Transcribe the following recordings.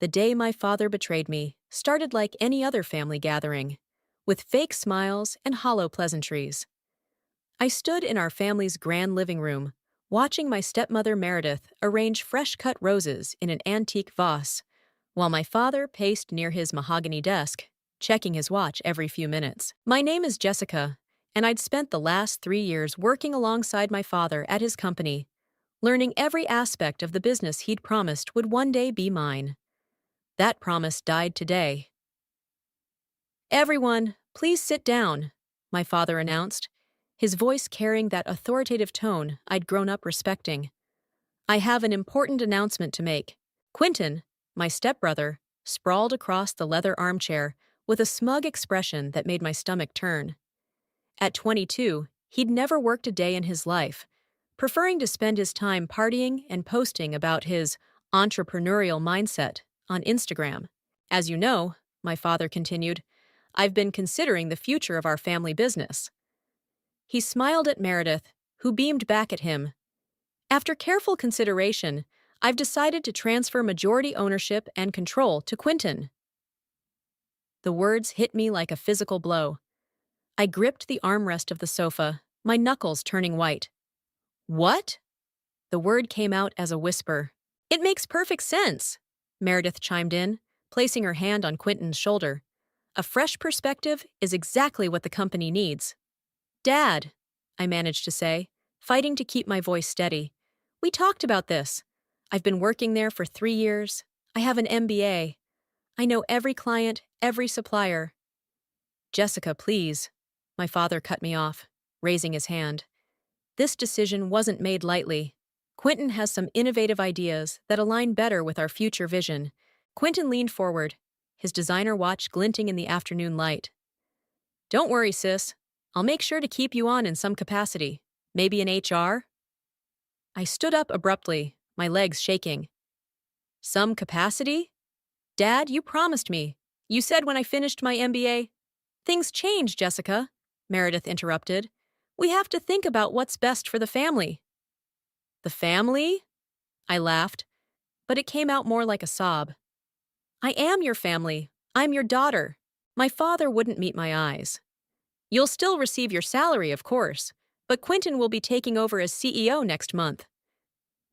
The day my father betrayed me started like any other family gathering, with fake smiles and hollow pleasantries. I stood in our family's grand living room, watching my stepmother Meredith arrange fresh-cut roses in an antique vase, while my father paced near his mahogany desk, checking his watch every few minutes. My name is Jessica, and I'd spent the last 3 years working alongside my father at his company, learning every aspect of the business he'd promised would one day be mine. That promise died today. "Everyone, please sit down," my father announced, his voice carrying that authoritative tone I'd grown up respecting. "I have an important announcement to make." Quentin, my stepbrother, sprawled across the leather armchair with a smug expression that made my stomach turn. At 22, he'd never worked a day in his life, preferring to spend his time partying and posting about his entrepreneurial mindset on Instagram. "As you know," my father continued, "I've been considering the future of our family business." He smiled at Meredith, who beamed back at him. "After careful consideration, I've decided to transfer majority ownership and control to Quentin." The words hit me like a physical blow. I gripped the armrest of the sofa, my knuckles turning white. "What?" The word came out as a whisper. "It makes perfect sense," Meredith chimed in, placing her hand on Quentin's shoulder. "A fresh perspective is exactly what the company needs." "Dad," I managed to say, fighting to keep my voice steady, "we talked about this. I've been working there for 3 years. I have an MBA. I know every client, every supplier." "Jessica, please." My father cut me off, raising his hand. "This decision wasn't made lightly. Quentin has some innovative ideas that align better with our future vision." Quentin leaned forward, his designer watch glinting in the afternoon light. "Don't worry, sis. I'll make sure to keep you on in some capacity. Maybe in HR?" I stood up abruptly, my legs shaking. "Some capacity? Dad, you promised me. You said when I finished my MBA." "Things change, Jessica," Meredith interrupted. "We have to think about what's best for the family." "The family?" I laughed, but it came out more like a sob. "I am your family. I'm your daughter." My father wouldn't meet my eyes. "You'll still receive your salary, of course, but Quentin will be taking over as CEO next month."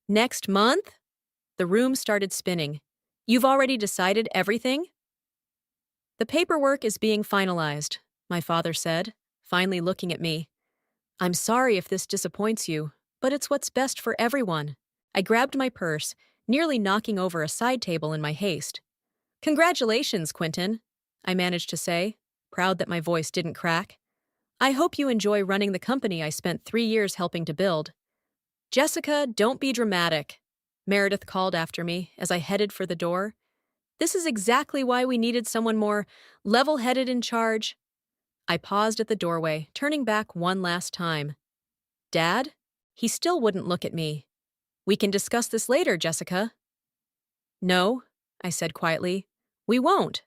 "Next month?" The room started spinning. "You've already decided everything?" "The paperwork is being finalized," my father said, finally looking at me. "I'm sorry if this disappoints you, but it's what's best for everyone." I grabbed my purse, nearly knocking over a side table in my haste. "Congratulations, Quentin," I managed to say, proud that my voice didn't crack. "I hope you enjoy running the company I spent 3 years helping to build." "Jessica, don't be dramatic," Meredith called after me as I headed for the door. "This is exactly why we needed someone more level-headed in charge." I paused at the doorway, turning back one last time. "Dad?" He still wouldn't look at me. "We can discuss this later, Jessica." "No," I said quietly. "We won't."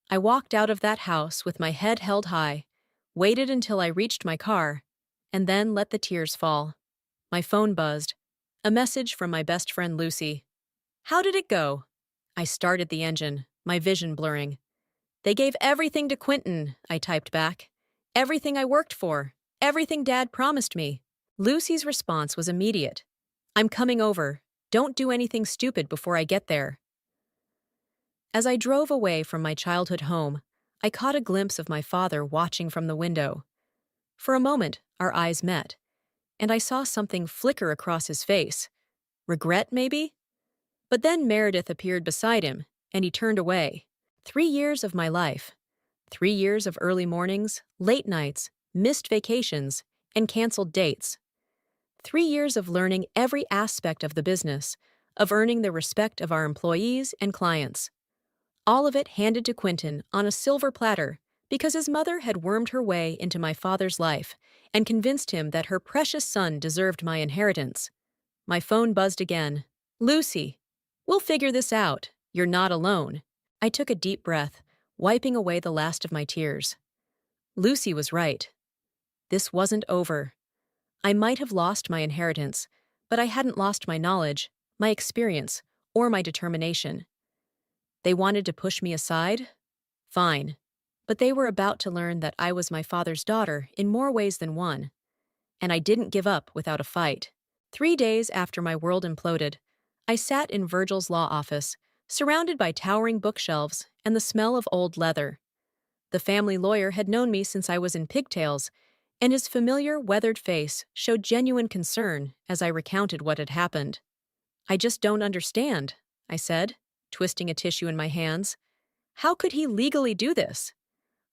I walked out of that house with my head held high, waited until I reached my car, and then let the tears fall. My phone buzzed. A message from my best friend Lucy. "How did it go?" I started the engine, my vision blurring. "They gave everything to Quentin," I typed back. "Everything I worked for. Everything Dad promised me." Lucy's response was immediate. "I'm coming over. Don't do anything stupid before I get there." As I drove away from my childhood home, I caught a glimpse of my father watching from the window. For a moment, our eyes met, and I saw something flicker across his face. Regret, maybe? But then Meredith appeared beside him, and he turned away. 3 years of my life. 3 years of early mornings, late nights, missed vacations, and canceled dates. 3 years of learning every aspect of the business, of earning the respect of our employees and clients. All of it handed to Quentin on a silver platter because his mother had wormed her way into my father's life and convinced him that her precious son deserved my inheritance. My phone buzzed again. "Lucy, we'll figure this out. You're not alone." I took a deep breath, wiping away the last of my tears. Lucy was right. This wasn't over. I might have lost my inheritance, but I hadn't lost my knowledge, my experience, or my determination. They wanted to push me aside? Fine. But they were about to learn that I was my father's daughter in more ways than one, and I didn't give up without a fight. 3 days after my world imploded, I sat in Virgil's law office, surrounded by towering bookshelves and the smell of old leather. The family lawyer had known me since I was in pigtails, and his familiar, weathered face showed genuine concern as I recounted what had happened. "I just don't understand," I said, twisting a tissue in my hands. "How could he legally do this?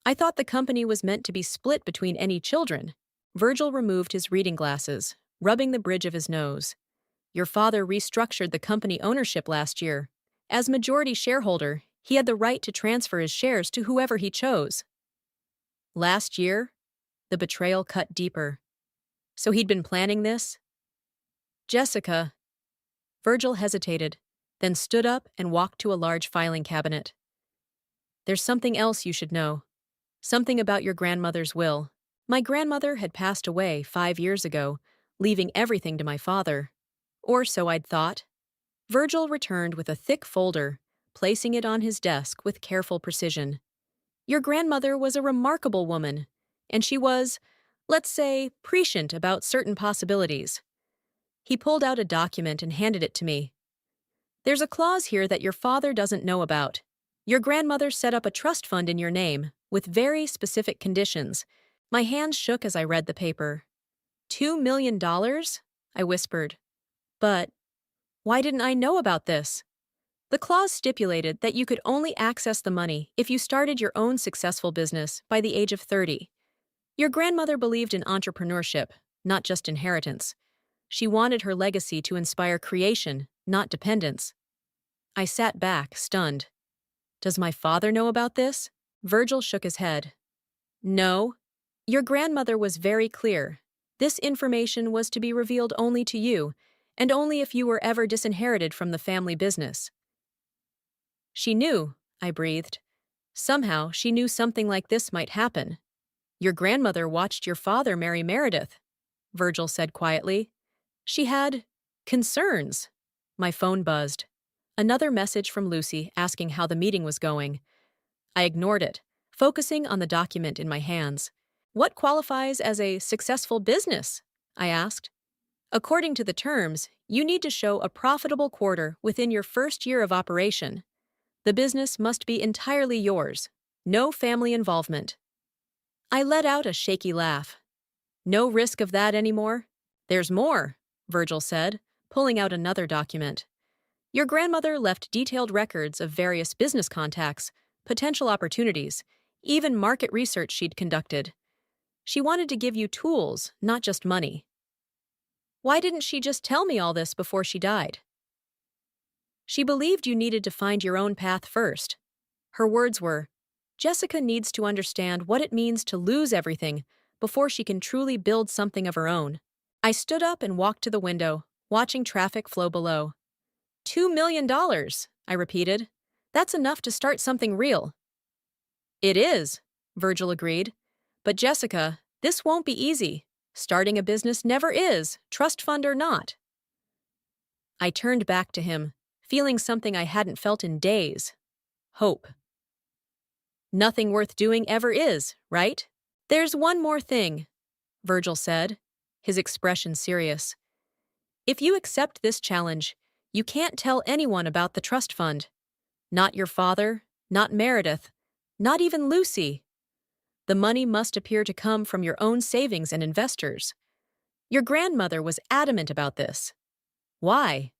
I thought the company was meant to be split between any children." Virgil removed his reading glasses, rubbing the bridge of his nose. "Your father restructured the company ownership last year. As majority shareholder, he had the right to transfer his shares to whoever he chose." Last year? The betrayal cut deeper. So he'd been planning this? "Jessica." Virgil hesitated, then stood up and walked to a large filing cabinet. "There's something else you should know. Something about your grandmother's will. My grandmother had passed away 5 years ago, leaving everything to my father. Or so I'd thought." Virgil returned with a thick folder, placing it on his desk with careful precision. "Your grandmother was a remarkable woman, and she was, let's say, prescient about certain possibilities." He pulled out a document and handed it to me. "There's a clause here that your father doesn't know about. Your grandmother set up a trust fund in your name, with very specific conditions." My hands shook as I read the paper. $2 million? I whispered. "But why didn't I know about this?" "The clause stipulated that you could only access the money if you started your own successful business by the age of 30. Your grandmother believed in entrepreneurship, not just inheritance. She wanted her legacy to inspire creation, not dependence." I sat back, stunned. "Does my father know about this?" Virgil shook his head. "No. Your grandmother was very clear. This information was to be revealed only to you, and only if you were ever disinherited from the family business." "She knew," I breathed. "Somehow she knew something like this might happen." "Your grandmother watched your father marry Meredith," Virgil said quietly. "She had concerns." My phone buzzed. Another message from Lucy asking how the meeting was going. I ignored it, focusing on the document in my hands. "What qualifies as a successful business?" I asked. "According to the terms, you need to show a profitable quarter within your first year of operation. The business must be entirely yours. No family involvement." I let out a shaky laugh. "No risk of that anymore?" "There's more," Virgil said, pulling out another document. "Your grandmother left detailed records of various business contacts, potential opportunities, even market research she'd conducted. She wanted to give you tools, not just money." "Why didn't she just tell me all this before she died?" "She believed you needed to find your own path first." Her words were, "Jessica needs to understand what it means to lose everything before she can truly build something of her own." I stood up and walked to the window, watching traffic flow below. $2 million, I repeated. "That's enough to start something real." "It is," Virgil agreed. "But Jessica, this won't be easy. Starting a business never is, trust fund or not." I turned back to him, feeling something I hadn't felt in days. Hope. "Nothing worth doing ever is, right?" "There's one more thing," Virgil said, his expression serious. "If you accept this challenge, you can't tell anyone about the trust fund. Not your father, not Meredith, not even Lucy. The money must appear to come from your own savings and investors. Your grandmother was adamant about this. Why?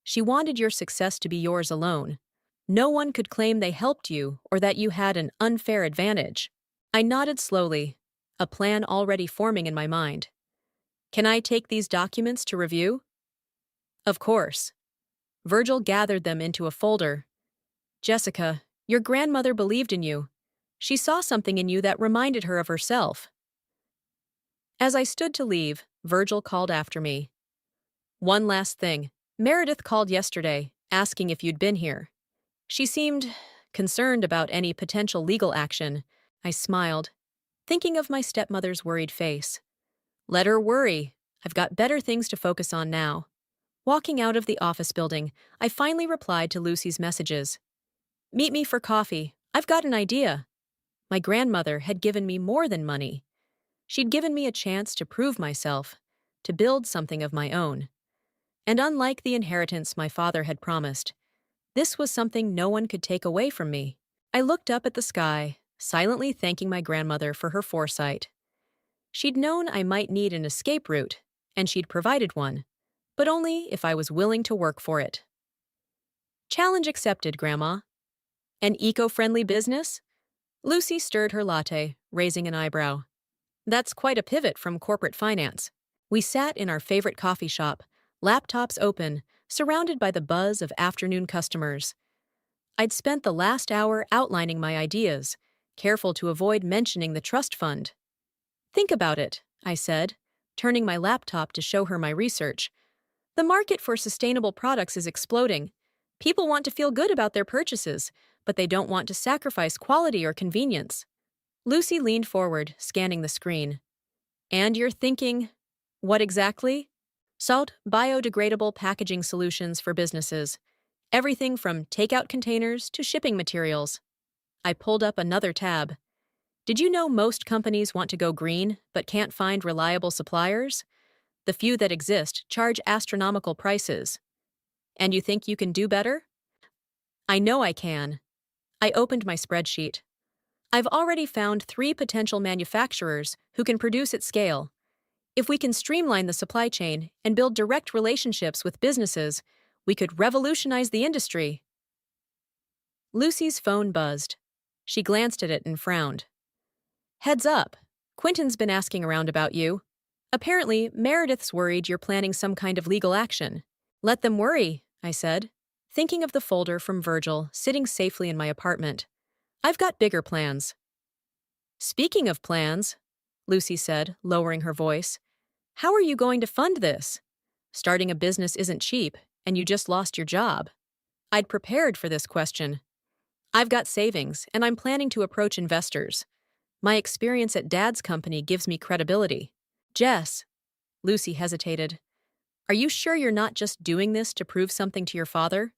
She wanted your success to be yours alone. No one could claim they helped you or that you had an unfair advantage." I nodded slowly, a plan already forming in my mind. "Can I take these documents to review?" "Of course." Virgil gathered them into a folder. "Jessica, your grandmother believed in you. She saw something in you that reminded her of herself." As I stood to leave, Virgil called after me. "One last thing. Meredith called yesterday, asking if you'd been here. She seemed concerned about any potential legal action." I smiled, thinking of my stepmother's worried face. "Let her worry. I've got better things to focus on now." Walking out of the office building, I finally replied to Lucy's messages. Meet me for coffee. I've got an idea. My grandmother had given me more than money. She'd given me a chance to prove myself, to build something of my own. And unlike the inheritance my father had promised, this was something no one could take away from me. I looked up at the sky, silently thanking my grandmother for her foresight. She'd known I might need an escape route, and she'd provided one, but only if I was willing to work for it. Challenge accepted, Grandma. An eco-friendly business? Lucy stirred her latte, raising an eyebrow. That's quite a pivot from corporate finance. We sat in our favorite coffee shop, laptops open, surrounded by the buzz of afternoon customers. I'd spent the last hour outlining my ideas, careful to avoid mentioning the trust fund. Think about it, I said, turning my laptop to show her my research. The market for sustainable products is exploding. People want to feel good about their purchases, but they don't want to sacrifice quality or convenience. Lucy leaned forward, scanning the screen. And you're thinking, what exactly? Salt, biodegradable packaging solutions for businesses. Everything from takeout containers to shipping materials. I pulled up another tab. Did you know most companies want to go green, but can't find reliable suppliers? The few that exist charge astronomical prices. And you think you can do better? I know I can. I opened my spreadsheet. I've already found 3 potential manufacturers who can produce at scale. If we can streamline the supply chain and build direct relationships with businesses, we could revolutionize the industry. Lucy's phone buzzed. She glanced at it and frowned. Heads up, Quentin's been asking around about you. Apparently, Meredith's worried you're planning some kind of legal action. Let them worry, I said, thinking of the folder from Virgil sitting safely in my apartment. I've got bigger plans. Speaking of plans, Lucy said, lowering her voice, how are you going to fund this? Starting a business isn't cheap, and you just lost your job. I'd prepared for this question. I've got savings, and I'm planning to approach investors. My experience at Dad's company gives me credibility. Jess, Lucy hesitated. Are you sure you're not just doing this to prove something to your father?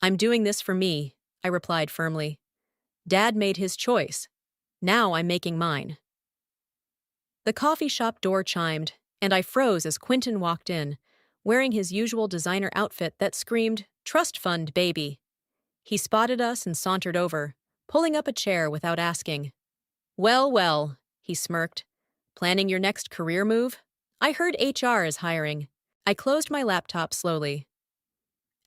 I'm doing this for me, I replied firmly. Dad made his choice. Now I'm making mine. The coffee shop door chimed, and I froze as Quentin walked in, wearing his usual designer outfit that screamed, "Trust fund, baby." He spotted us and sauntered over, pulling up a chair without asking. Well, well, he smirked. Planning your next career move? I heard HR is hiring. I closed my laptop slowly.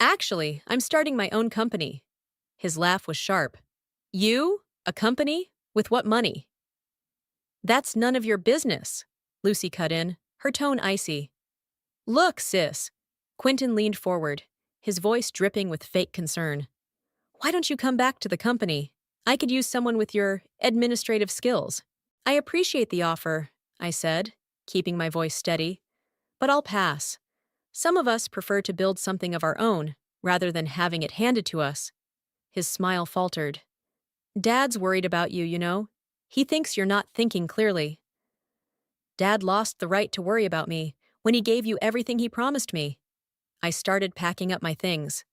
Actually, I'm starting my own company. His laugh was sharp. You? A company? With what money? That's none of your business, Lucy cut in, her tone icy. Look, sis. Quentin leaned forward, his voice dripping with fake concern. Why don't you come back to the company? I could use someone with your administrative skills. I appreciate the offer, I said, keeping my voice steady. But I'll pass. Some of us prefer to build something of our own, rather than having it handed to us. His smile faltered. Dad's worried about you, you know. He thinks you're not thinking clearly. Dad lost the right to worry about me when he gave you everything he promised me. I started packing up my things.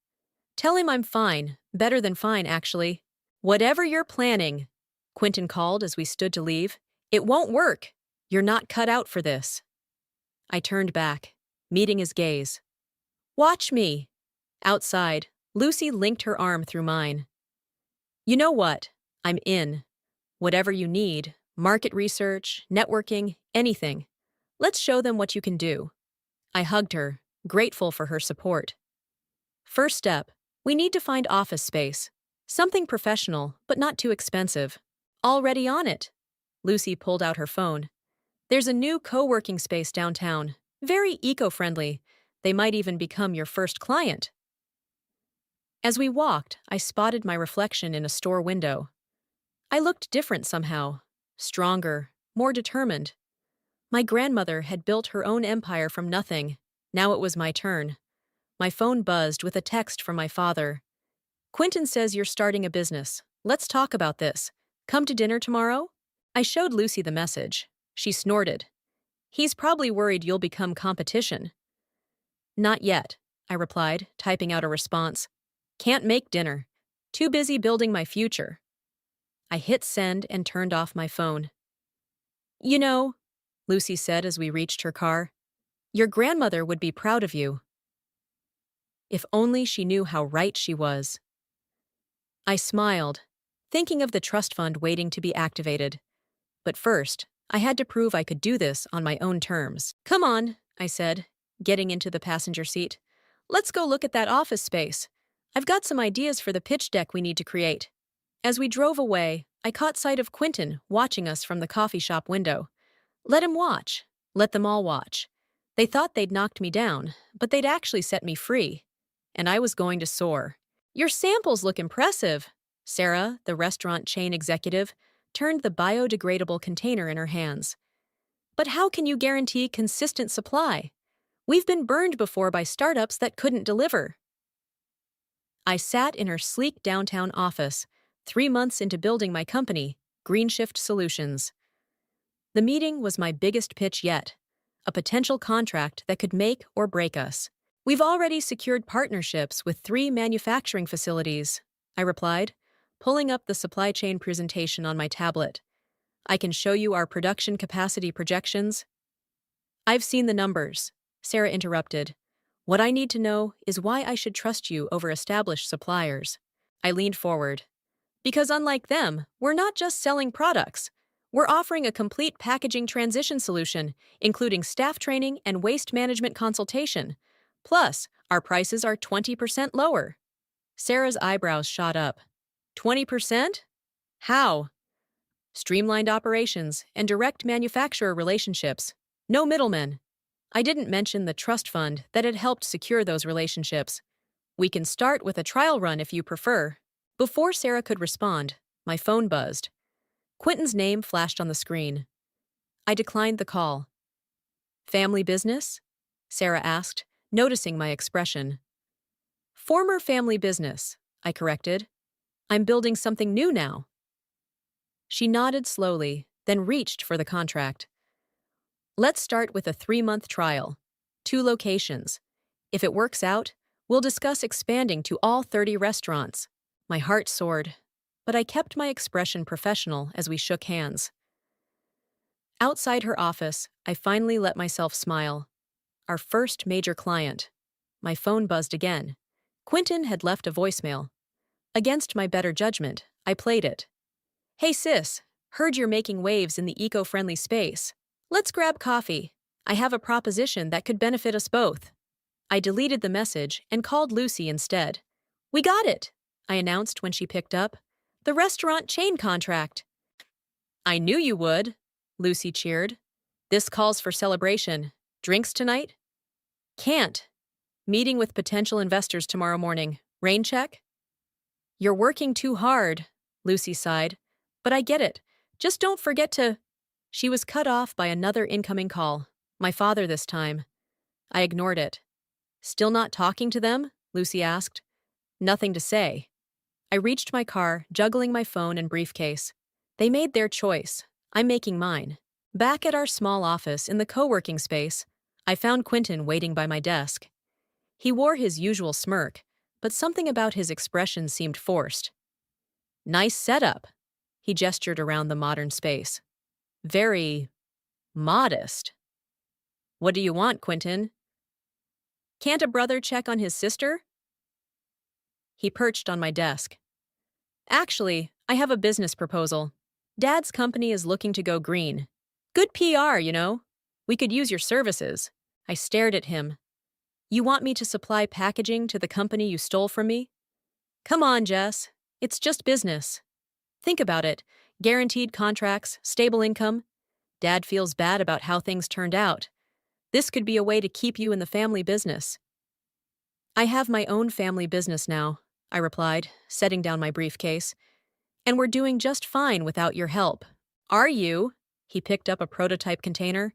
Tell him I'm fine, better than fine, actually. Whatever you're planning, Quentin called as we stood to leave, it won't work. You're not cut out for this. I turned back, meeting his gaze. Watch me. Outside, Lucy linked her arm through mine. You know what? I'm in. Whatever you need, market research, networking, anything. Let's show them what you can do. I hugged her, grateful for her support. First step, we need to find office space. Something professional, but not too expensive. Already on it. Lucy pulled out her phone. There's a new co-working space downtown. Very eco-friendly. They might even become your first client. As we walked, I spotted my reflection in a store window. I looked different somehow. Stronger, more determined. My grandmother had built her own empire from nothing. Now it was my turn. My phone buzzed with a text from my father. Quentin says you're starting a business. Let's talk about this. Come to dinner tomorrow? I showed Lucy the message. She snorted. He's probably worried you'll become competition. Not yet, I replied, typing out a response. Can't make dinner. Too busy building my future. I hit send and turned off my phone. You know, Lucy said as we reached her car, your grandmother would be proud of you. If only she knew how right she was. I smiled, thinking of the trust fund waiting to be activated. But first, I had to prove I could do this on my own terms. Come on, I said, getting into the passenger seat. Let's go look at that office space. I've got some ideas for the pitch deck we need to create. As we drove away, I caught sight of Quentin watching us from the coffee shop window. Let him watch. Let them all watch. They thought they'd knocked me down, but they'd actually set me free. And I was going to soar. Your samples look impressive. Sarah, the restaurant chain executive, turned the biodegradable container in her hands. But how can you guarantee consistent supply? We've been burned before by startups that couldn't deliver. I sat in her sleek downtown office, 3 months into building my company, GreenShift Solutions. The meeting was my biggest pitch yet, a potential contract that could make or break us. We've already secured partnerships with 3 manufacturing facilities, I replied, pulling up the supply chain presentation on my tablet. I can show you our production capacity projections. I've seen the numbers, Sarah interrupted. What I need to know is why I should trust you over established suppliers. I leaned forward. Because unlike them, we're not just selling products. We're offering a complete packaging transition solution, including staff training and waste management consultation. Plus, our prices are 20% lower. Sarah's eyebrows shot up. 20%? How? Streamlined operations and direct manufacturer relationships. No middlemen. I didn't mention the trust fund that had helped secure those relationships. We can start with a trial run if you prefer. Before Sarah could respond, my phone buzzed. Quentin's name flashed on the screen. I declined the call. Family business? Sarah asked, noticing my expression. Former family business, I corrected. I'm building something new now. She nodded slowly, then reached for the contract. Let's start with a 3-month trial. 2 locations. If it works out, we'll discuss expanding to all 30 restaurants. My heart soared, but I kept my expression professional as we shook hands. Outside her office, I finally let myself smile. Our first major client. My phone buzzed again. Quentin had left a voicemail. Against my better judgment, I played it. Hey sis, heard you're making waves in the eco-friendly space. Let's grab coffee. I have a proposition that could benefit us both. I deleted the message and called Lucy instead. We got it, I announced when she picked up. The restaurant chain contract. I knew you would, Lucy cheered. This calls for celebration. Drinks tonight? Can't. Meeting with potential investors tomorrow morning. Rain check? You're working too hard, Lucy sighed. But I get it. Just don't forget to... She was cut off by another incoming call. My father this time. I ignored it. Still not talking to them? Lucy asked. Nothing to say. I reached my car, juggling my phone and briefcase. They made their choice. I'm making mine. Back at our small office in the co-working space, I found Quentin waiting by my desk. He wore his usual smirk, but something about his expression seemed forced. Nice setup. He gestured around the modern space. Very modest. What do you want, Quentin? Can't a brother check on his sister? He perched on my desk. Actually, I have a business proposal. Dad's company is looking to go green. Good PR, you know. We could use your services. I stared at him. You want me to supply packaging to the company you stole from me? Come on, Jess. It's just business. Think about it. Guaranteed contracts, stable income. Dad feels bad about how things turned out. This could be a way to keep you in the family business. I have my own family business now, I replied, setting down my briefcase. And we're doing just fine without your help. Are you? He picked up a prototype container.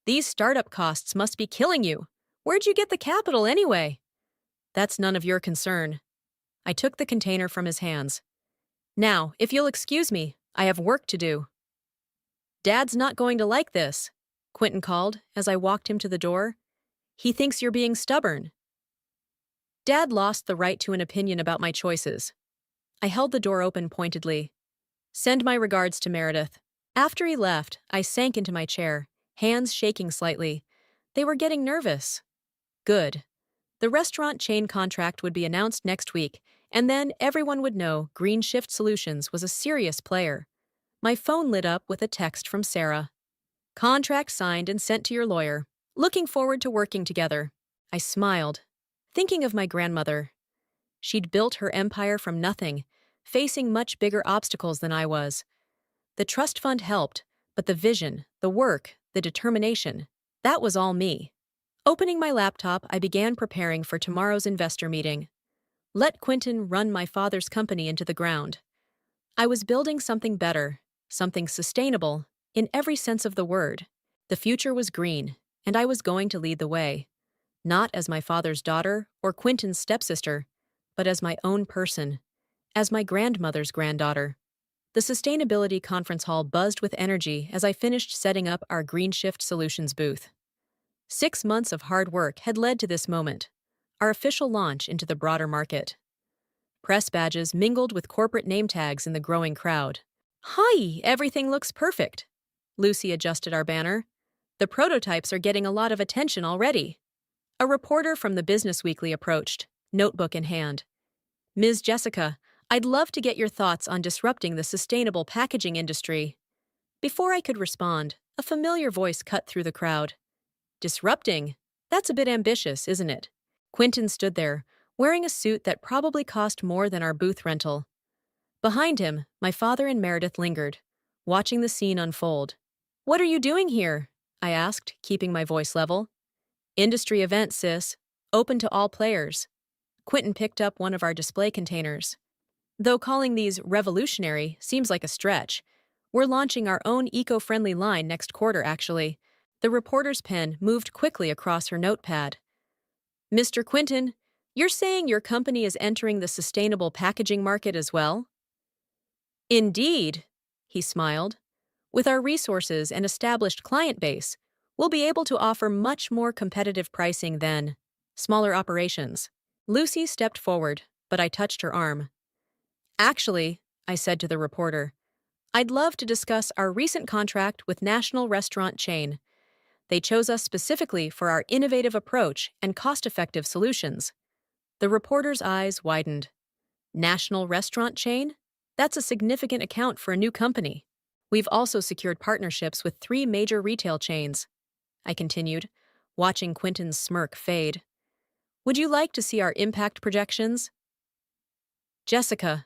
These startup costs must be killing you. Where'd you get the capital anyway? That's none of your concern. I took the container from his hands. Now, if you'll excuse me, I have work to do. Dad's not going to like this, Quentin called as I walked him to the door. He thinks you're being stubborn. Dad lost the right to an opinion about my choices. I held the door open pointedly. Send my regards to Meredith. After he left, I sank into my chair, hands shaking slightly. They were getting nervous. Good. The restaurant chain contract would be announced next week, and then everyone would know Green Shift Solutions was a serious player. My phone lit up with a text from Sarah. Contract signed and sent to your lawyer. Looking forward to working together. I smiled, thinking of my grandmother. She'd built her empire from nothing, facing much bigger obstacles than I was. The trust fund helped, but the vision, the work, the determination, that was all me. Opening my laptop, I began preparing for tomorrow's investor meeting. Let Quentin run my father's company into the ground. I was building something better, something sustainable, in every sense of the word. The future was green, and I was going to lead the way. Not as my father's daughter or Quentin's stepsister, but as my own person, as my grandmother's granddaughter. The sustainability conference hall buzzed with energy as I finished setting up our Green Shift Solutions booth. 6 months of hard work had led to this moment, our official launch into the broader market. Press badges mingled with corporate name tags in the growing crowd. Hi, everything looks perfect. Lucy adjusted our banner. The prototypes are getting a lot of attention already. A reporter from the Business Weekly approached, notebook in hand. Ms. Jessica, I'd love to get your thoughts on disrupting the sustainable packaging industry. Before I could respond, a familiar voice cut through the crowd. Disrupting? That's a bit ambitious, isn't it? Quentin stood there, wearing a suit that probably cost more than our booth rental. Behind him, my father and Meredith lingered, watching the scene unfold. What are you doing here? I asked, keeping my voice level. Industry event, sis. Open to all players. Quentin picked up one of our display containers. Though calling these revolutionary seems like a stretch, we're launching our own eco-friendly line next quarter, actually. The reporter's pen moved quickly across her notepad. Mr. Quentin, you're saying your company is entering the sustainable packaging market as well? Indeed, he smiled. With our resources and established client base, we'll be able to offer much more competitive pricing than smaller operations. Lucy stepped forward, but I touched her arm. Actually, I said to the reporter, I'd love to discuss our recent contract with national restaurant chain. They chose us specifically for our innovative approach and cost-effective solutions. The reporter's eyes widened. National restaurant chain? That's a significant account for a new company. We've also secured partnerships with 3 major retail chains. I continued, watching Quentin's smirk fade. Would you like to see our impact projections? Jessica,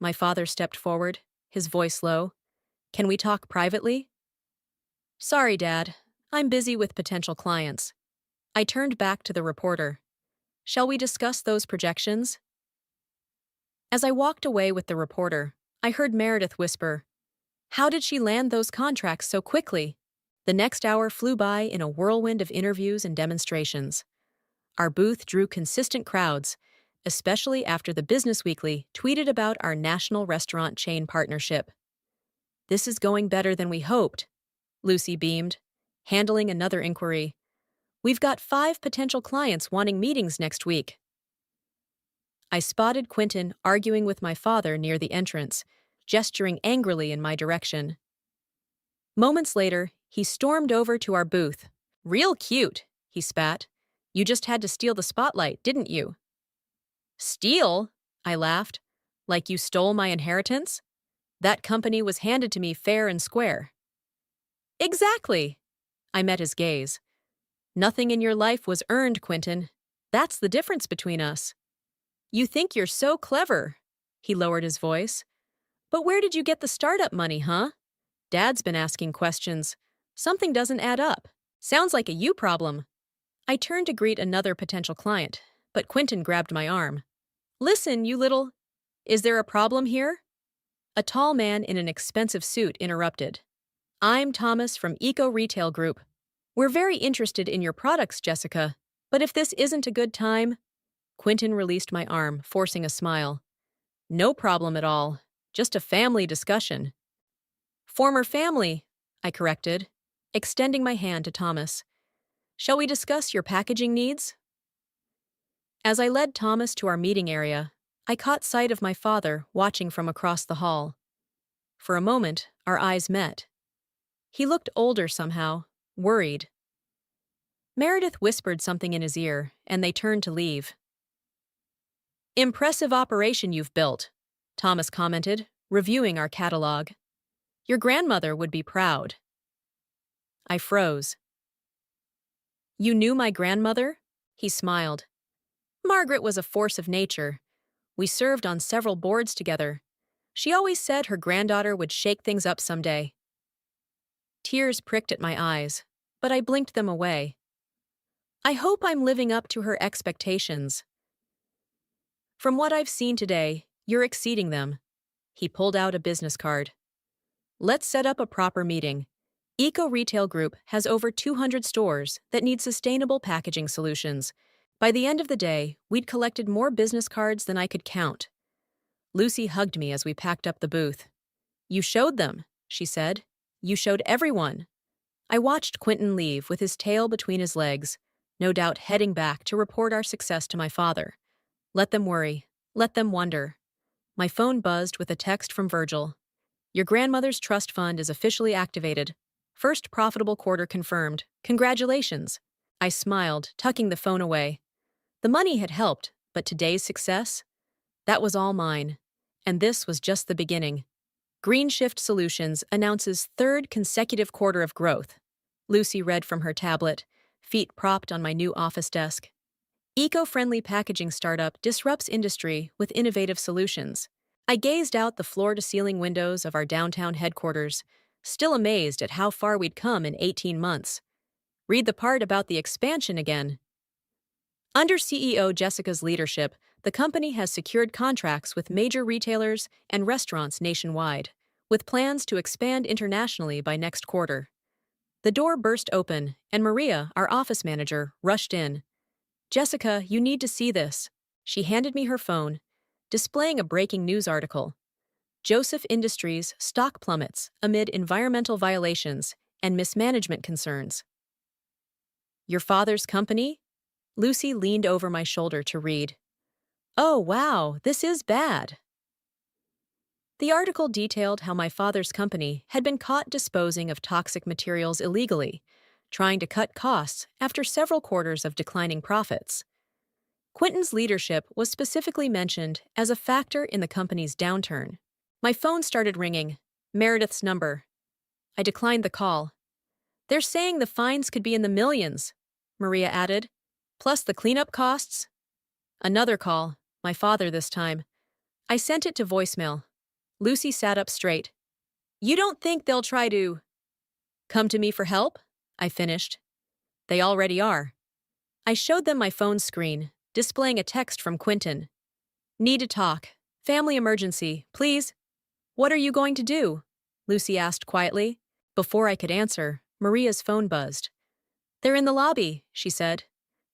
my father stepped forward, his voice low. Can we talk privately? Sorry, Dad. I'm busy with potential clients. I turned back to the reporter. Shall we discuss those projections? As I walked away with the reporter, I heard Meredith whisper, How did she land those contracts so quickly? The next hour flew by in a whirlwind of interviews and demonstrations. Our booth drew consistent crowds, especially after the Business Weekly tweeted about our national restaurant chain partnership. This is going better than we hoped, Lucy beamed, handling another inquiry. We've got 5 potential clients wanting meetings next week. I spotted Quentin arguing with my father near the entrance, gesturing angrily in my direction. Moments later, he stormed over to our booth. Real cute, he spat. You just had to steal the spotlight, didn't you? Steal? I laughed. Like you stole my inheritance? That company was handed to me fair and square. Exactly. I met his gaze. Nothing in your life was earned, Quentin. That's the difference between us. You think you're so clever. He lowered his voice. But where did you get the startup money, huh? Dad's been asking questions. Something doesn't add up. Sounds like a you problem. I turned to greet another potential client, but Quentin grabbed my arm. Listen, you little... Is there a problem here? A tall man in an expensive suit interrupted. I'm Thomas from Eco Retail Group. We're very interested in your products, Jessica. But if this isn't a good time... Quentin released my arm, forcing a smile. No problem at all. Just a family discussion. Former family, I corrected, extending my hand to Thomas. Shall we discuss your packaging needs? As I led Thomas to our meeting area, I caught sight of my father watching from across the hall. For a moment, our eyes met. He looked older somehow, worried. Meredith whispered something in his ear, and they turned to leave. "Impressive operation you've built," Thomas commented, reviewing our catalog. "Your grandmother would be proud." I froze. "You knew my grandmother?" He smiled. "Margaret was a force of nature. We served on several boards together. She always said her granddaughter would shake things up someday." Tears pricked at my eyes, but I blinked them away. I hope I'm living up to her expectations. From what I've seen today, you're exceeding them. He pulled out a business card. "Let's set up a proper meeting. Eco Retail Group has over 200 stores that need sustainable packaging solutions. By the end of the day, we'd collected more business cards than I could count." Lucy hugged me as we packed up the booth. "You showed them," she said. "You showed everyone." I watched Quentin leave with his tail between his legs, no doubt heading back to report our success to my father. Let them worry. Let them wonder. My phone buzzed with a text from Virgil. "Your grandmother's trust fund is officially activated. First profitable quarter confirmed. Congratulations." I smiled, tucking the phone away. The money had helped, but today's success? That was all mine. And this was just the beginning. Green Shift Solutions announces third consecutive quarter of growth. Lucy read from her tablet, feet propped on my new office desk. Eco-friendly packaging startup disrupts industry with innovative solutions. I gazed out the floor-to-ceiling windows of our downtown headquarters, still amazed at how far we'd come in 18 months. Read the part about the expansion again. Under CEO Jessica's leadership, the company has secured contracts with major retailers and restaurants nationwide, with plans to expand internationally by next quarter. The door burst open, and Maria, our office manager, rushed in. "Jessica, you need to see this." She handed me her phone, displaying a breaking news article. "Joseph Industries stock plummets amid environmental violations and mismanagement concerns." "Your father's company?" Lucy leaned over my shoulder to read. "Oh, wow, this is bad." The article detailed how my father's company had been caught disposing of toxic materials illegally, trying to cut costs after several quarters of declining profits. Quentin's leadership was specifically mentioned as a factor in the company's downturn. My phone started ringing. Meredith's number. I declined the call. "They're saying the fines could be in the millions," Maria added, "plus the cleanup costs." Another call, my father this time. I sent it to voicemail. Lucy sat up straight. "You don't think they'll try to come to me for help?" I finished. "They already are." I showed them my phone screen, displaying a text from Quentin. "Need to talk. Family emergency, please." "What are you going to do?" Lucy asked quietly. Before I could answer, Maria's phone buzzed. "They're in the lobby," she said.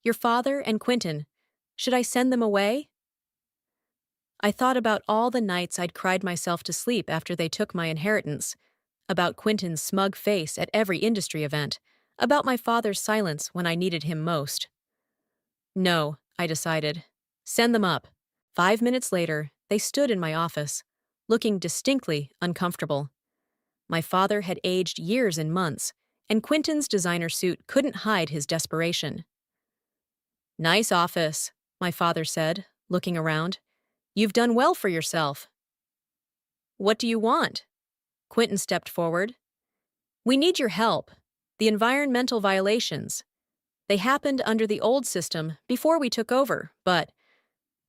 "Your father and Quentin. Should I send them away?" I thought about all the nights I'd cried myself to sleep after they took my inheritance, about Quentin's smug face at every industry event, about my father's silence when I needed him most. "No," I decided. "Send them up." 5 minutes later, they stood in my office, looking distinctly uncomfortable. My father had aged years in months, and Quentin's designer suit couldn't hide his desperation. "Nice office," my father said, looking around. "You've done well for yourself." "What do you want?" Quentin stepped forward. "We need your help. The environmental violations. They happened under the old system before we took over, but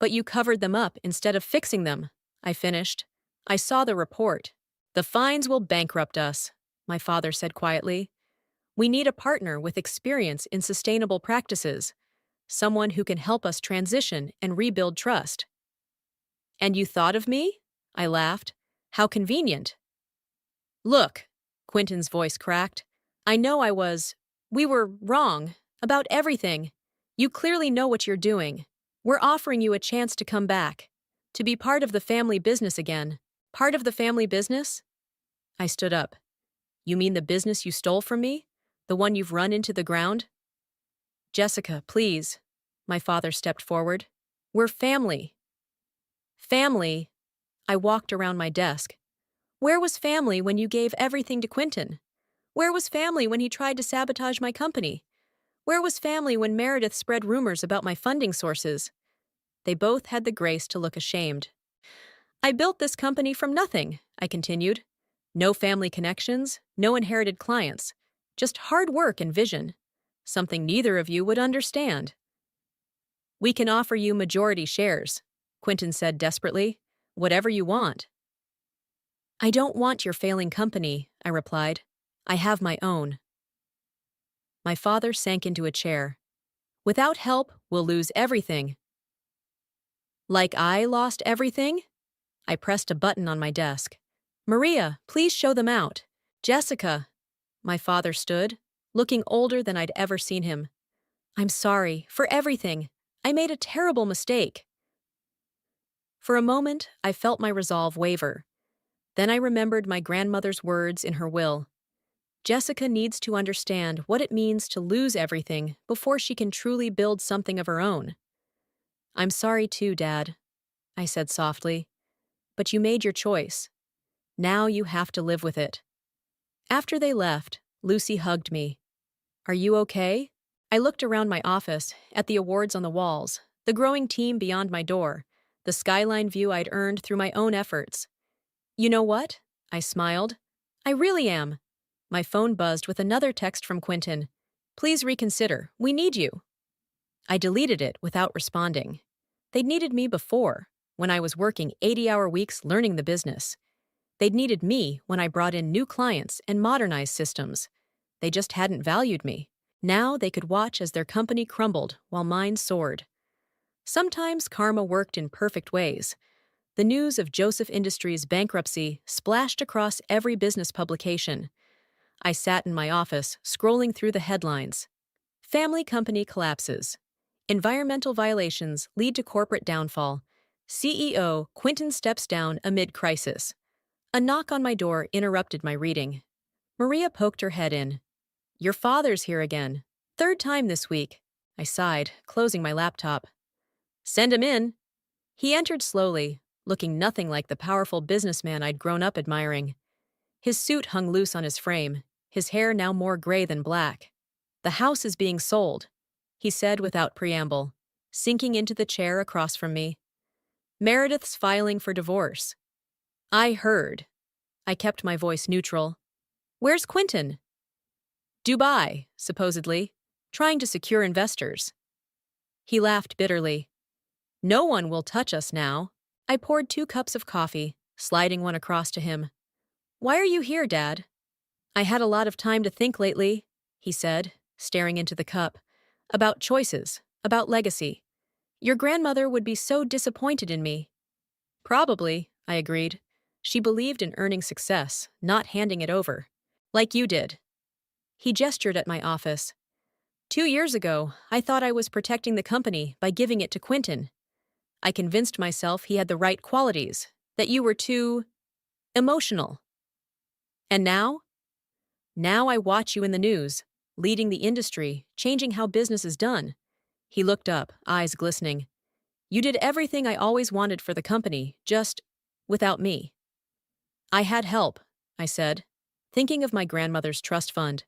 you covered them up instead of fixing them," I finished. "I saw the report." "The fines will bankrupt us," my father said quietly. "We need a partner with experience in sustainable practices, someone who can help us transition and rebuild trust." "And you thought of me?" I laughed. "How convenient." "Look," Quentin's voice cracked. "I know we were wrong about everything. You clearly know what you're doing. We're offering you a chance to come back, to be part of the family business again." "Part of the family business?" I stood up. "You mean the business you stole from me? The one you've run into the ground?" "Jessica, please." My father stepped forward. "We're family." Family. I walked around my desk. Where was family when you gave everything to Quentin? Where was family when he tried to sabotage my company? Where was family when Meredith spread rumors about my funding sources? They both had the grace to look ashamed. I built this company from nothing, I continued. No family connections, no inherited clients, just hard work and vision. Something neither of you would understand. We can offer you majority shares, Quentin said desperately. Whatever you want. I don't want your failing company, I replied. I have my own. My father sank into a chair. Without help, we'll lose everything. Like I lost everything? I pressed a button on my desk. Maria, please show them out. Jessica. My father stood, looking older than I'd ever seen him. I'm sorry, for everything. I made a terrible mistake. For a moment, I felt my resolve waver. Then I remembered my grandmother's words in her will. Jessica needs to understand what it means to lose everything before she can truly build something of her own. I'm sorry too, Dad, I said softly. But you made your choice. Now you have to live with it. After they left, Lucy hugged me. Are you okay? I looked around my office, at the awards on the walls, the growing team beyond my door, the skyline view I'd earned through my own efforts. You know what? I smiled. I really am. My phone buzzed with another text from Quentin. Please reconsider. We need you. I deleted it without responding. They'd needed me before, when I was working 80-hour weeks learning the business. They'd needed me when I brought in new clients and modernized systems. They just hadn't valued me. Now they could watch as their company crumbled while mine soared. Sometimes karma worked in perfect ways. The news of Joseph Industries' bankruptcy splashed across every business publication. I sat in my office, scrolling through the headlines. Family company collapses. Environmental violations lead to corporate downfall. CEO Quentin steps down amid crisis. A knock on my door interrupted my reading. Maria poked her head in. Your father's here again. Third time this week. I sighed, closing my laptop. Send him in. He entered slowly, looking nothing like the powerful businessman I'd grown up admiring. His suit hung loose on his frame, his hair now more gray than black. The house is being sold, he said without preamble, sinking into the chair across from me. Meredith's filing for divorce. I heard. I kept my voice neutral. Where's Quentin? Dubai, supposedly, trying to secure investors. He laughed bitterly. No one will touch us now. I poured 2 cups of coffee, sliding one across to him. Why are you here, Dad? I had a lot of time to think lately, he said, staring into the cup. About choices, about legacy. Your grandmother would be so disappointed in me. Probably, I agreed. She believed in earning success, not handing it over. Like you did. He gestured at my office. 2 years ago, I thought I was protecting the company by giving it to Quentin. I convinced myself he had the right qualities, that you were too emotional. And now? Now I watch you in the news, leading the industry, changing how business is done. He looked up, eyes glistening. You did everything I always wanted for the company, just without me. I had help, I said, thinking of my grandmother's trust fund.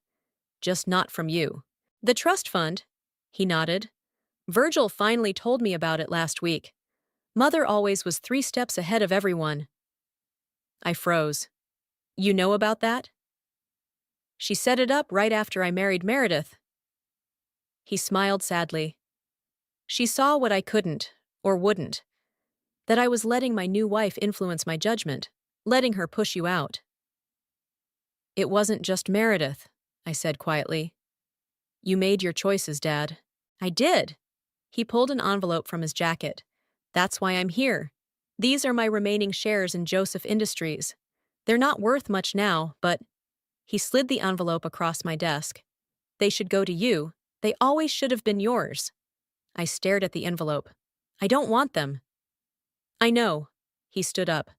Just not from you. The trust fund? He nodded. Virgil finally told me about it last week. Mother always was 3 steps ahead of everyone. I froze. You know about that? She set it up right after I married Meredith. He smiled sadly. She saw what I couldn't, or wouldn't. That I was letting my new wife influence my judgment, letting her push you out. It wasn't just Meredith, I said quietly. You made your choices, Dad. I did. He pulled an envelope from his jacket. That's why I'm here. These are my remaining shares in Joseph Industries. They're not worth much now, but... He slid the envelope across my desk. They should go to you. They always should have been yours. I stared at the envelope. I don't want them. I know. He stood up.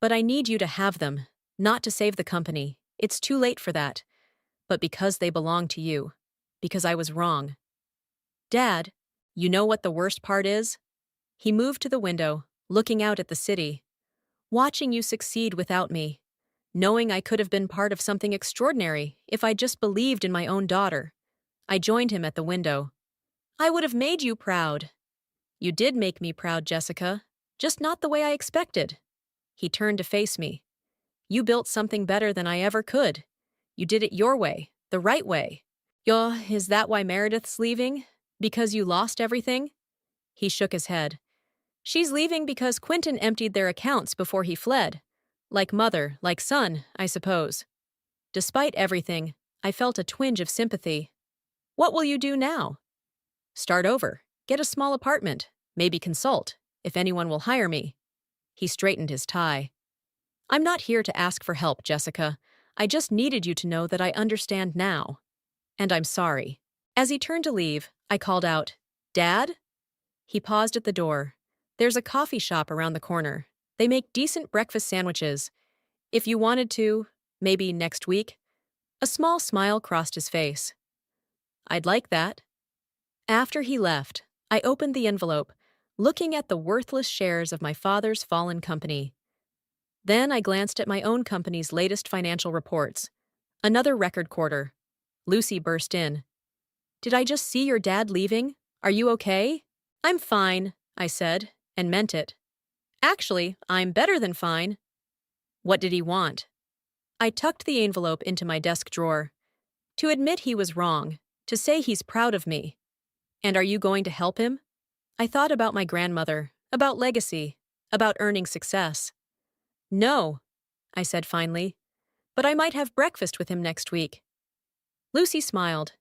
But I need you to have them, not to save the company. It's too late for that. But because they belong to you. Because I was wrong. Dad, you know what the worst part is? He moved to the window, looking out at the city, watching you succeed without me, knowing I could have been part of something extraordinary if I just believed in my own daughter. I joined him at the window. I would have made you proud. You did make me proud, Jessica, just not the way I expected. He turned to face me. You built something better than I ever could. You did it your way, the right way. Yo, is that why Meredith's leaving? Because you lost everything? He shook his head. She's leaving because Quentin emptied their accounts before he fled. Like mother, like son, I suppose. Despite everything, I felt a twinge of sympathy. What will you do now? Start over. Get a small apartment. Maybe consult, if anyone will hire me. He straightened his tie. I'm not here to ask for help, Jessica. I just needed you to know that I understand now. And I'm sorry. As he turned to leave, I called out, Dad? He paused at the door. There's a coffee shop around the corner. They make decent breakfast sandwiches. If you wanted to, maybe next week. A small smile crossed his face. I'd like that. After he left, I opened the envelope, looking at the worthless shares of my father's fallen company. Then I glanced at my own company's latest financial reports. Another record quarter. Lucy burst in. Did I just see your dad leaving? Are you okay? I'm fine, I said, and meant it. Actually, I'm better than fine. What did he want? I tucked the envelope into my desk drawer. To admit he was wrong, to say he's proud of me. And are you going to help him? I thought about my grandmother, about legacy, about earning success. No, I said finally, but I might have breakfast with him next week. Lucy smiled.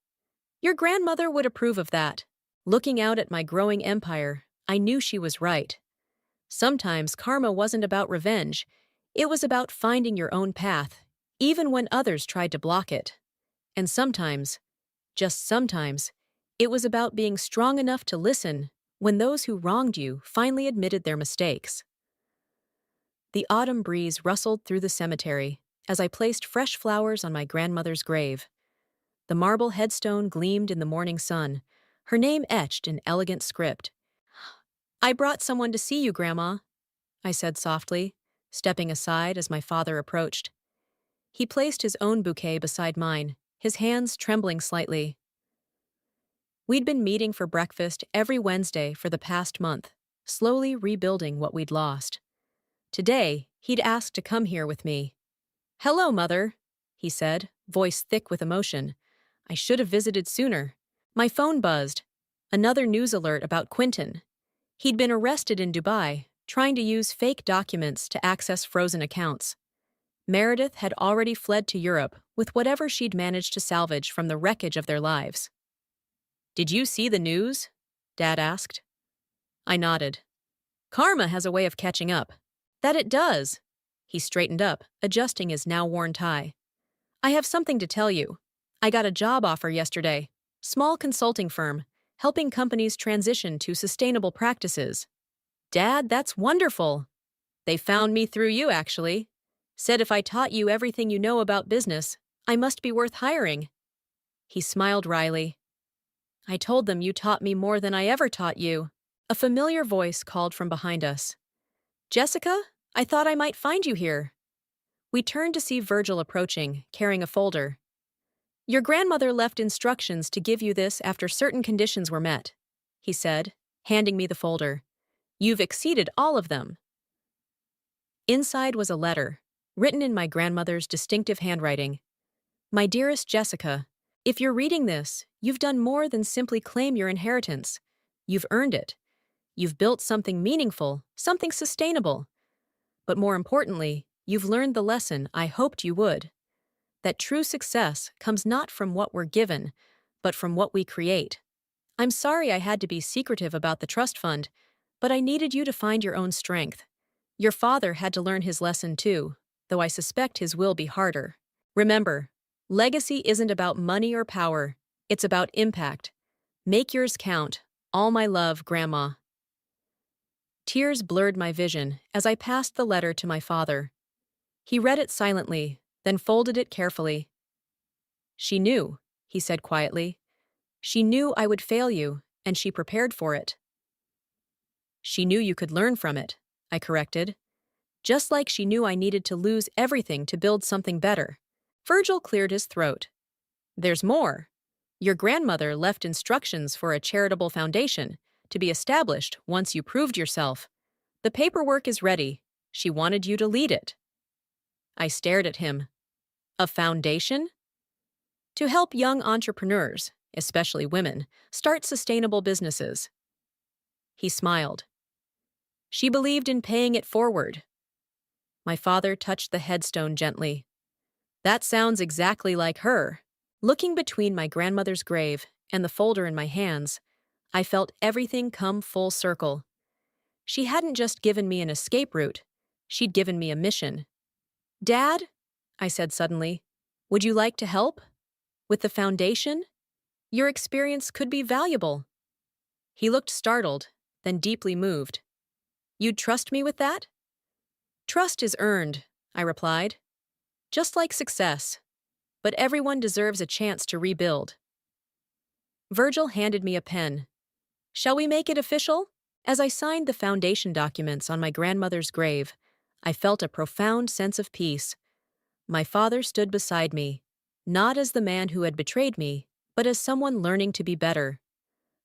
Your grandmother would approve of that. Looking out at my growing empire, I knew she was right. Sometimes karma wasn't about revenge. It was about finding your own path, even when others tried to block it. And sometimes, just sometimes, it was about being strong enough to listen when those who wronged you finally admitted their mistakes. The autumn breeze rustled through the cemetery as I placed fresh flowers on my grandmother's grave. The marble headstone gleamed in the morning sun, her name etched in elegant script. I brought someone to see you, Grandma, I said softly, stepping aside as my father approached. He placed his own bouquet beside mine, his hands trembling slightly. We'd been meeting for breakfast every Wednesday for the past month, slowly rebuilding what we'd lost. Today, he'd asked to come here with me. Hello, Mother, he said, voice thick with emotion. I should have visited sooner. My phone buzzed. Another news alert about Quentin. He'd been arrested in Dubai, trying to use fake documents to access frozen accounts. Meredith had already fled to Europe with whatever she'd managed to salvage from the wreckage of their lives. Did you see the news? Dad asked. I nodded. Karma has a way of catching up. That it does. He straightened up, adjusting his now-worn tie. I have something to tell you. I got a job offer yesterday. Small consulting firm, helping companies transition to sustainable practices. Dad, that's wonderful. They found me through you, actually. Said if I taught you everything you know about business, I must be worth hiring. He smiled wryly. I told them you taught me more than I ever taught you. A familiar voice called from behind us. Jessica, I thought I might find you here. We turned to see Virgil approaching, carrying a folder. Your grandmother left instructions to give you this after certain conditions were met, he said, handing me the folder. You've exceeded all of them. Inside was a letter, written in my grandmother's distinctive handwriting. My dearest Jessica, if you're reading this, you've done more than simply claim your inheritance. You've earned it. You've built something meaningful, something sustainable. But more importantly, you've learned the lesson I hoped you would. That true success comes not from what we're given, but from what we create. I'm sorry I had to be secretive about the trust fund, but I needed you to find your own strength. Your father had to learn his lesson too, though I suspect his will be harder. Remember, legacy isn't about money or power. It's about impact. Make yours count. All my love, Grandma. Tears blurred my vision as I passed the letter to my father. He read it silently, then folded it carefully. She knew, he said quietly. She knew I would fail you, and she prepared for it. She knew you could learn from it, I corrected, just like she knew I needed to lose everything to build something better. Virgil cleared his throat. There's more. Your grandmother left instructions for a charitable foundation to be established once you proved yourself. The paperwork is ready. She wanted you to lead it. I stared at him. A foundation? To help young entrepreneurs, especially women, start sustainable businesses. He smiled. She believed in paying it forward. My father touched the headstone gently. That sounds exactly like her. Looking between my grandmother's grave and the folder in my hands, I felt everything come full circle. She hadn't just given me an escape route, she'd given me a mission. Dad, I said suddenly, would you like to help? With the foundation? Your experience could be valuable. He looked startled, then deeply moved. You'd trust me with that? Trust is earned, I replied. Just like success. But everyone deserves a chance to rebuild. Virgil handed me a pen. Shall we make it official? As I signed the foundation documents on my grandmother's grave, I felt a profound sense of peace. My father stood beside me, not as the man who had betrayed me, but as someone learning to be better.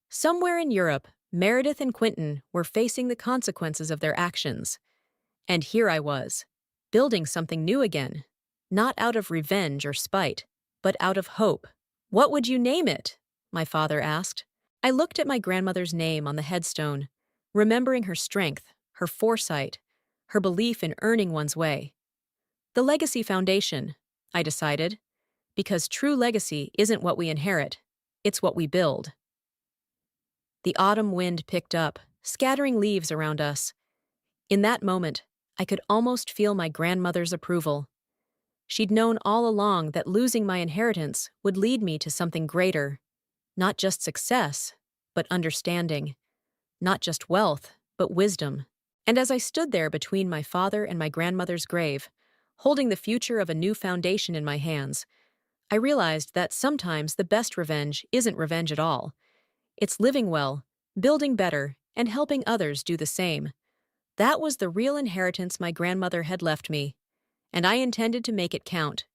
Somewhere in Europe, Meredith and Quentin were facing the consequences of their actions. And here I was, building something new again, not out of revenge or spite, but out of hope. What would you name it? My father asked. I looked at my grandmother's name on the headstone, remembering her strength, her foresight, her belief in earning one's way. The Legacy Foundation, I decided, because true legacy isn't what we inherit, it's what we build. The autumn wind picked up, scattering leaves around us. In that moment, I could almost feel my grandmother's approval. She'd known all along that losing my inheritance would lead me to something greater. Not just success, but understanding. Not just wealth, but wisdom. And as I stood there between my father and my grandmother's grave, holding the future of a new foundation in my hands, I realized that sometimes the best revenge isn't revenge at all. It's living well, building better, and helping others do the same. That was the real inheritance my grandmother had left me, and I intended to make it count.